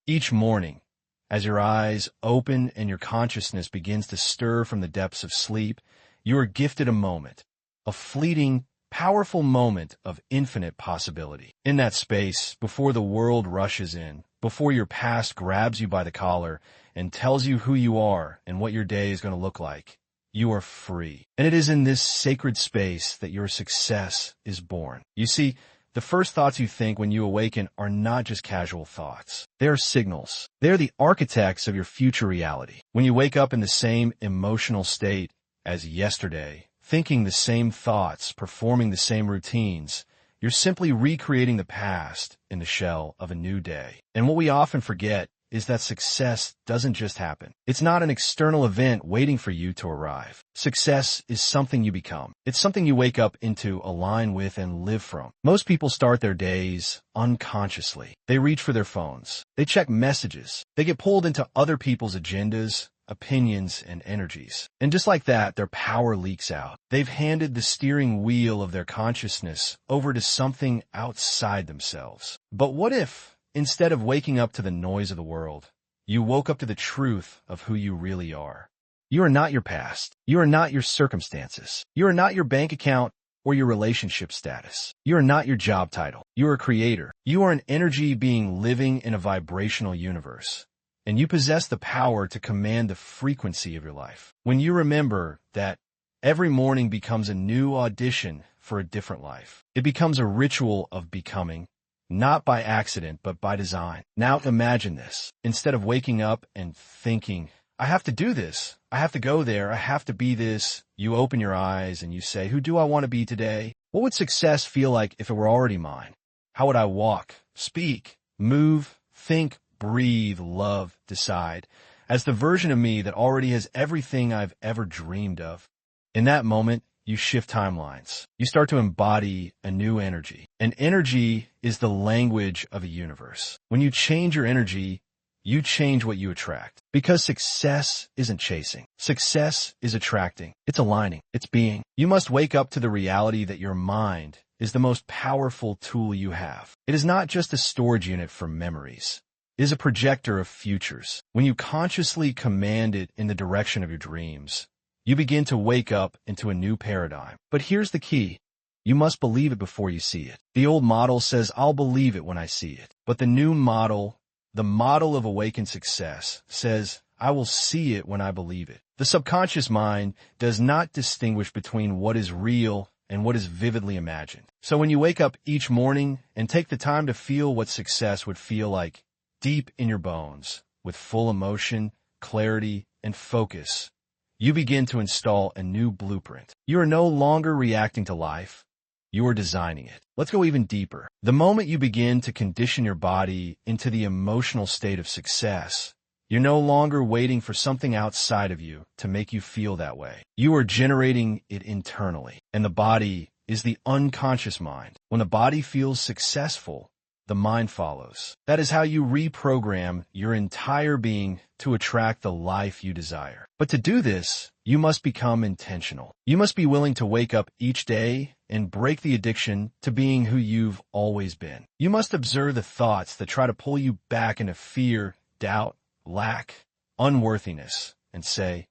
Each morning, as your eyes open and your consciousness begins to stir from the depths of sleep, you are gifted a moment, a fleeting, powerful moment of infinite possibility. In that space, before the world rushes in, before your past grabs you by the collar and tells you who you are and what your day is going to look like, you are free. And it is in this sacred space that your success is born. You see, the first thoughts you think when you awaken are not just casual thoughts. They are signals. They are the architects of your future reality. When you wake up in the same emotional state as yesterday, thinking the same thoughts, performing the same routines, you're simply recreating the past in the shell of a new day. And what we often forget is that success doesn't just happen. It's not an external event waiting for you to arrive. Success is something you become. It's something you wake up into, align with, and live from. Most people start their days unconsciously. They reach for their phones. They check messages. They get pulled into other people's agendas, opinions, and energies. And just like that, their power leaks out. They've handed the steering wheel of their consciousness over to something outside themselves. But what if, instead of waking up to the noise of the world, you woke up to the truth of who you really are? You are not your past. You are not your circumstances. You are not your bank account or your relationship status. You are not your job title. You are a creator. You are an energy being living in a vibrational universe. And you possess the power to command the frequency of your life. When you remember that every morning becomes a new audition for a different life, it becomes a ritual of becoming, not by accident, but by design. Now imagine this. Instead of waking up and thinking, I have to do this, I have to go there, I have to be this, you open your eyes and you say, who do I want to be today? What would success feel like if it were already mine? How would I walk, speak, move, think, breathe, love, decide, as the version of me that already has everything I've ever dreamed of? In that moment, you shift timelines. You start to embody a new energy. And energy is the language of a universe. When you change your energy, you change what you attract. Because success isn't chasing. Success is attracting. It's aligning. It's being. You must wake up to the reality that your mind is the most powerful tool you have. It is not just a storage unit for memories. It is a projector of futures. When you consciously command it in the direction of your dreams, you begin to wake up into a new paradigm. But here's the key. You must believe it before you see it. The old model says, I'll believe it when I see it. But the new model, the model of awakened success, says, I will see it when I believe it. The subconscious mind does not distinguish between what is real and what is vividly imagined. So when you wake up each morning and take the time to feel what success would feel like deep in your bones, with full emotion, clarity, and focus, you begin to install a new blueprint. You are no longer reacting to life. You are designing it. Let's go even deeper. The moment you begin to condition your body into the emotional state of success, you're no longer waiting for something outside of you to make you feel that way. You are generating it internally. And the body is the unconscious mind. When the body feels successful, the mind follows. That is how you reprogram your entire being to attract the life you desire. But to do this, you must become intentional. You must be willing to wake up each day and break the addiction to being who you've always been. You must observe the thoughts that try to pull you back into fear, doubt, lack, unworthiness, and say,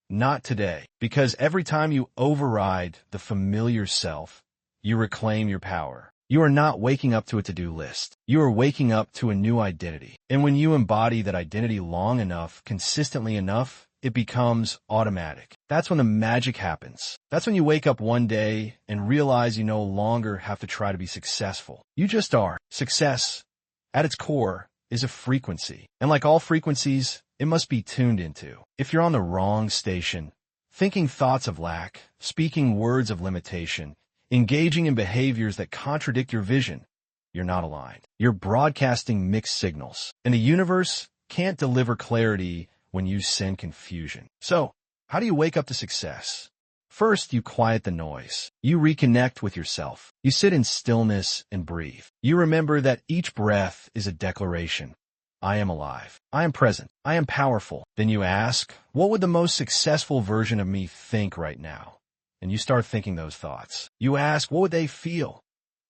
not today. Because every time you override the familiar self, you reclaim your power. You are not waking up to a to-do list. You are waking up to a new identity. And when you embody that identity long enough, consistently enough, it becomes automatic. That's when the magic happens. That's when you wake up one day and realize you no longer have to try to be successful. You just are. Success, at its core, is a frequency. And like all frequencies, it must be tuned into. If you're on the wrong station, thinking thoughts of lack, speaking words of limitation, engaging in behaviors that contradict your vision, you're not aligned. You're broadcasting mixed signals. And the universe can't deliver clarity when you send confusion. So, how do you wake up to success? First, you quiet the noise. You reconnect with yourself. You sit in stillness and breathe. You remember that each breath is a declaration. I am alive. I am present. I am powerful. Then you ask, what would the most successful version of me think right now? And you start thinking those thoughts. You ask, what would they feel?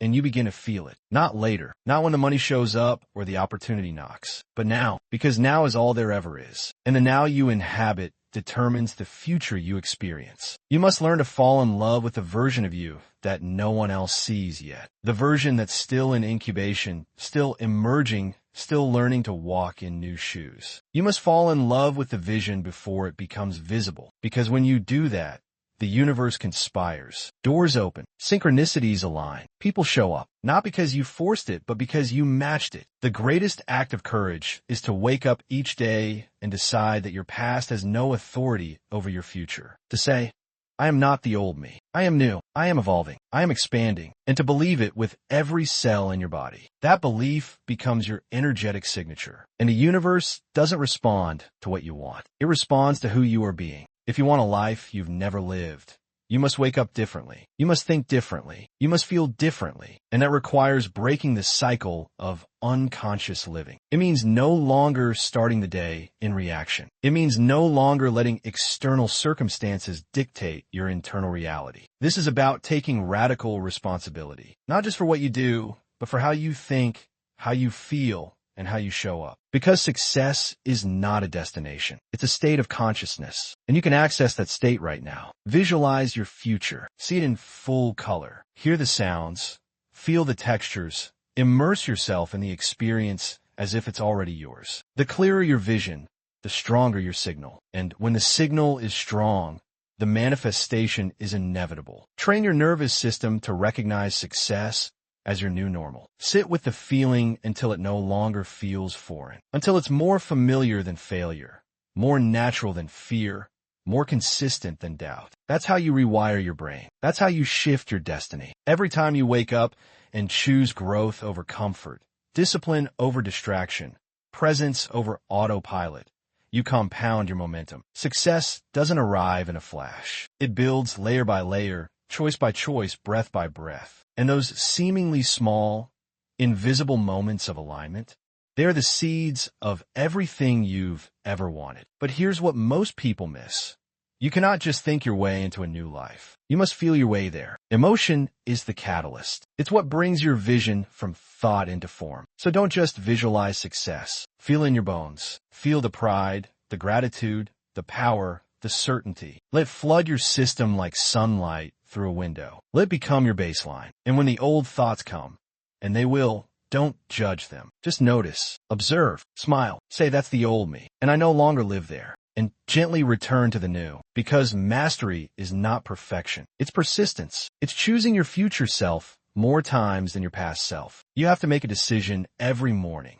and you begin to feel it. Not later, not when the money shows up or the opportunity knocks, but now, because now is all there ever is. And the now you inhabit determines the future you experience. You must learn to fall in love with the version of you that no one else sees yet. The version that's still in incubation, still emerging, still learning to walk in new shoes. You must fall in love with the vision before it becomes visible, because when you do that, the universe conspires. Doors open. Synchronicities align. People show up. Not because you forced it, but because you matched it. The greatest act of courage is to wake up each day and decide that your past has no authority over your future. To say, I am not the old me. I am new. I am evolving. I am expanding. And to believe it with every cell in your body. That belief becomes your energetic signature. And the universe doesn't respond to what you want. It responds to who you are being. If you want a life you've never lived, you must wake up differently. You must think differently. You must feel differently. And that requires breaking the cycle of unconscious living. It means no longer starting the day in reaction. It means no longer letting external circumstances dictate your internal reality. This is about taking radical responsibility, not just for what you do, but for how you think, how you feel, and how you show up. Because success is not a destination. It's a state of consciousness. And you can access that state right now. Visualize your future. See it in full color. Hear the sounds. Feel the textures. Immerse yourself in the experience as if it's already yours. The clearer your vision, the stronger your signal. And when the signal is strong, the manifestation is inevitable. Train your nervous system to recognize success as your new normal. Sit with the feeling until it no longer feels foreign, until it's more familiar than failure, more natural than fear, more consistent than doubt. That's how you rewire your brain. That's how you shift your destiny. Every time you wake up and choose growth over comfort, discipline over distraction, presence over autopilot, you compound your momentum. Success doesn't arrive in a flash. It builds layer by layer, choice by choice, breath by breath. And those seemingly small, invisible moments of alignment, they're the seeds of everything you've ever wanted. But here's what most people miss. You cannot just think your way into a new life. You must feel your way there. Emotion is the catalyst. It's what brings your vision from thought into form. So don't just visualize success. Feel in your bones. Feel the pride, the gratitude, the power, the certainty. Let flood your system like sunlight through a window. Let it become your baseline. And when the old thoughts come, and they will, don't judge them. Just notice, observe, smile, say that's the old me, and I no longer live there. And gently return to the new. Because mastery is not perfection. It's persistence. It's choosing your future self more times than your past self. You have to make a decision every morning.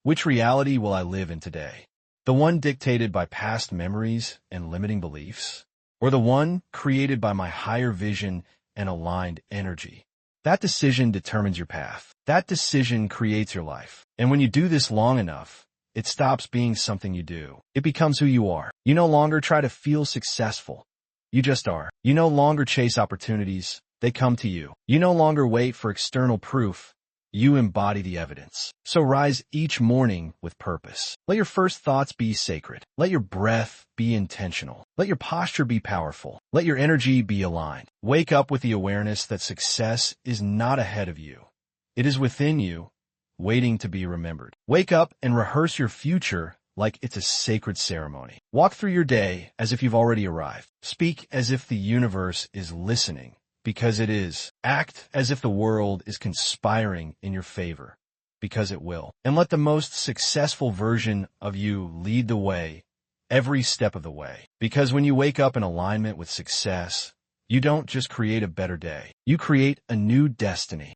Which reality will I live in today? The one dictated by past memories and limiting beliefs? Or the one created by my higher vision and aligned energy? That decision determines your path. That decision creates your life. And when you do this long enough, it stops being something you do. It becomes who you are. You no longer try to feel successful. You just are. You no longer chase opportunities. They come to you. You no longer wait for external proof. You embody the evidence. So rise each morning with purpose. Let your first thoughts be sacred. Let your breath be intentional. Let your posture be powerful. Let your energy be aligned. Wake up with the awareness that success is not ahead of you. It is within you, waiting to be remembered. Wake up and rehearse your future like it's a sacred ceremony. Walk through your day as if you've already arrived. Speak as if the universe is listening. Because it is. Act as if the world is conspiring in your favor, because it will. And let the most successful version of you lead the way, every step of the way. Because when you wake up in alignment with success, you don't just create a better day. You create a new destiny.